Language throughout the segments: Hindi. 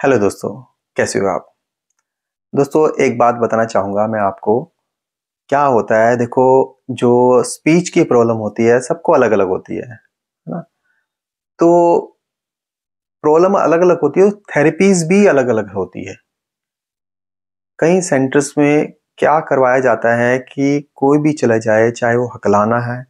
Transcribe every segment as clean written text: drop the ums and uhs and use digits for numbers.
हेलो दोस्तों, कैसे हो आप। दोस्तों एक बात बताना चाहूँगा मैं आपको। क्या होता है देखो, जो स्पीच की प्रॉब्लम होती है सबको अलग-अलग होती है ना? तो प्रॉब्लम अलग-अलग होती है, थेरेपीज़ भी अलग-अलग होती है। कई सेंटर्स में क्या करवाया जाता है कि कोई भी चला जाए, चाहे वो हकलाना है,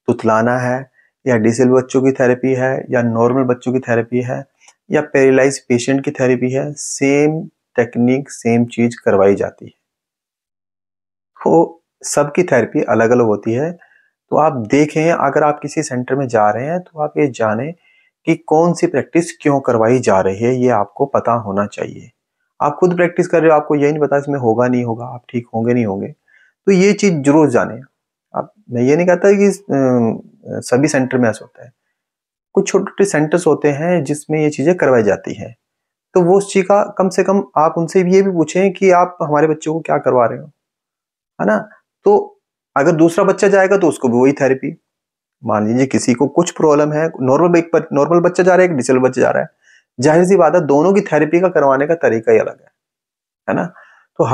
तुतलाना है या डिसेबल बच्चों की थेरेपी है या नॉर्मल बच्चों की थेरेपी है या पैरालाइज्ड पेशेंट की थेरेपी है, सेम टेक्निक सेम चीज़ करवाई जाती है। तो सबकी थेरेपी अलग-अलग होती है। तो आप देखें, अगर आप किसी सेंटर में जा रहे हैं तो आप ये जानें कि कौन-सी प्रैक्टिस क्यों करवाई जा रही है, ये आपको पता होना चाहिए। आप खुद प्रैक्टिस कर रहे हो, आपको यही नहीं पता इसमें होगा नहीं होगा, आप ठीक होंगे नहीं होंगे, तो ये चीज़ ज़रूर जानें। आप मैं ये नहीं कहता कि सभी सेंटर में ऐसा होता है। कुछ छोटे-छोटे सेंटर्स होते हैं जिसमें ये चीज़ें करवाई जाती हैं। तो वो उस चीज़ का कम से कम आप उनसे ये भी पूछें कि आप हमारे बच्चों को क्या करवा रहे हो? है ना? तो अगर दूसरा बच्चा जाएगा तो उसको भी वही थेरेपी। मान लीजिए किसी को कुछ प्रॉब्लम है, नॉर्मल बच्चा जा रहा है, एक डिसेबल बच्चा जा रहा है। ज़ाहिर-सी बात है, दोनों की थेरेपी का करवाने का तरीका ही अलग है ना? तो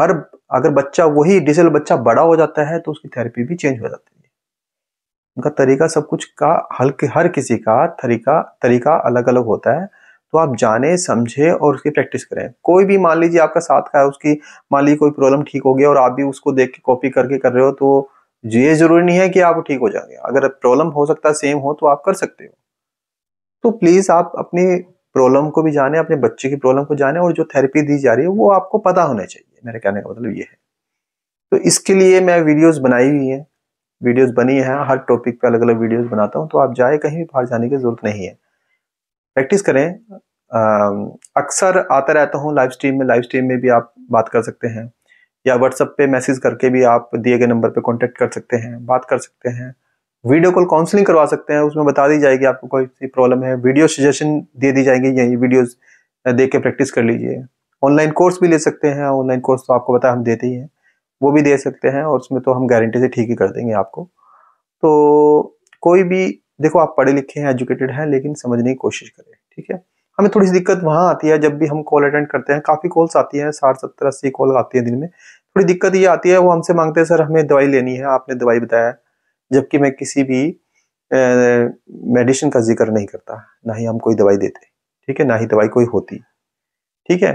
अगर बच्चा वही डिसेबल बच्चा बड़ा हो जाता है तो उसकी थेरेपी भी चेंज हो जाती है। उनका तरीका सब कुछ का हर किसी का तरीका अलग-अलग होता है। तो आप जानें, समझें और उसकी प्रैक्टिस करें। कोई भी मान लीजिए आपका साथ का है, उसकी मान लीजिए कोई प्रॉब्लम ठीक हो गया और आप भी उसको देख के कॉपी करके कर रहे हो, तो ये ज़रूरी नहीं है कि आप ठीक हो जाएँगे। अगर प्रॉब्लम हो सकता है सेम हो तो आप कर सकते हो। तो प्लीज़ आप अपनी प्रॉब्लम को भी जानें, अपने बच्चे की प्रॉब्लम को जानें और जो थेरेपी दी जा रही है वो आपको पता होना चाहिए। मेरे कहने का मतलब ये है। तो इसके लिए मैं वीडियोज़ बनाई हुई हैं। वीडियोज़ बनी है, हर टॉपिक पे अलग-अलग वीडियोज़ बनाता हूँ, तो आप जाएँ, कहीं भी बाहर जाने की ज़रूरत नहीं है। प्रैक्टिस करें। अक्सर आता रहता हूँ लाइव स्ट्रीम में भी आप बात कर सकते हैं या व्हाट्सएप पे मैसेज करके भी आप दिए गए नंबर पे कॉन्टैक्ट कर सकते हैं, बात कर सकते हैं। वीडियो कॉल काउंसलिंग करवा सकते हैं, उसमें बता दी जाएगी आपको कोई सी प्रॉब्लम है, वीडियो सजेशन दे दी जाएगी, यही वीडियोज़ देख के प्रैक्टिस कर लीजिए। ऑनलाइन कोर्स भी ले सकते हैं, ऑनलाइन कोर्स तो आपको पता है हम देते ही हैं, वो भी दे सकते हैं और उसमें तो हम गारंटी से ठीक ही कर देंगे आपको। तो कोई भी देखो, आप पढ़े लिखे हैं, एजुकेटेड हैं, लेकिन समझने की कोशिश करें, ठीक है? हमें थोड़ी-सी दिक्कत वहाँ आती है जब भी हम कॉल अटेंड करते हैं, काफ़ी कॉल्स आती हैं, 60, 70, 80 कॉल आती है दिन में। थोड़ी दिक्कत ये आती है, वो हमसे माँगते हैं, सर हमें दवाई लेनी है, आपने दवाई बताया, जबकि मैं किसी भी मेडिसिन का ज़िक्र नहीं करता, ना ही हम कोई दवाई देते, ठीक है? ना ही दवाई कोई होती, ठीक है?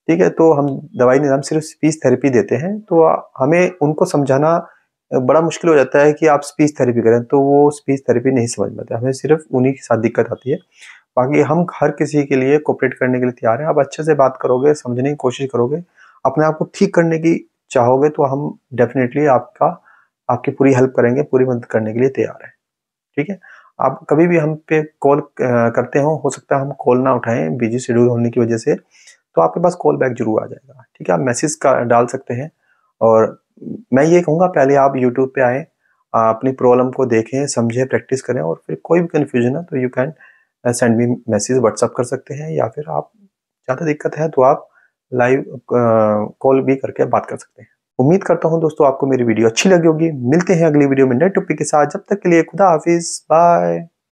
ठीक है, तो हम दवाई नहीं, हम सिर्फ़ स्पीच थेरेपी देते हैं, तो हमें उनको समझाना बड़ा मुश्किल हो जाता है कि आप स्पीच थेरेपी करें, तो वो स्पीच थेरेपी नहीं समझ पाते, हमें सिर्फ़ उन्हीं के साथ दिक्कत आती है। बाकी हम हर किसी के लिए कोऑपरेट करने के लिए तैयार हैं। आप अच्छे से बात करोगे, समझने की कोशिश करोगे, अपने आप को ठीक करने की चाहोगे तो हम डेफ़िनेटली आपकी पूरी हेल्प करेंगे, पूरी मदद करने के लिए तैयार हैं, ठीक है? आप कभी भी हम पे कॉल करते हो सकता है हम कॉल ना उठाएँ, बिज़ी शेड्यूल होने की वजह से, तो आपके पास कॉल बैक ज़रूर आ जाएगा, ठीक है? आप मैसेज का डाल सकते हैं और मैं ये कहूँगा, पहले आप यूट्यूब पे आएँ, अपनी प्रॉब्लम को देखें, समझें, प्रैक्टिस करें और फिर कोई भी कन्फ्यूज़न है तो you can send me message, WhatsApp कर सकते हैं या फिर आप ज़्यादा दिक्कत है तो आप लाइव कॉल भी करके बात कर सकते हैं। उम्मीद करता हूँ दोस्तों आपको मेरी वीडियो अच्छी लगी होगी। मिलते हैं अगली वीडियो में नए टॉपिक के साथ। जब तक के लिए खुदा हाफ़िज़, बाय।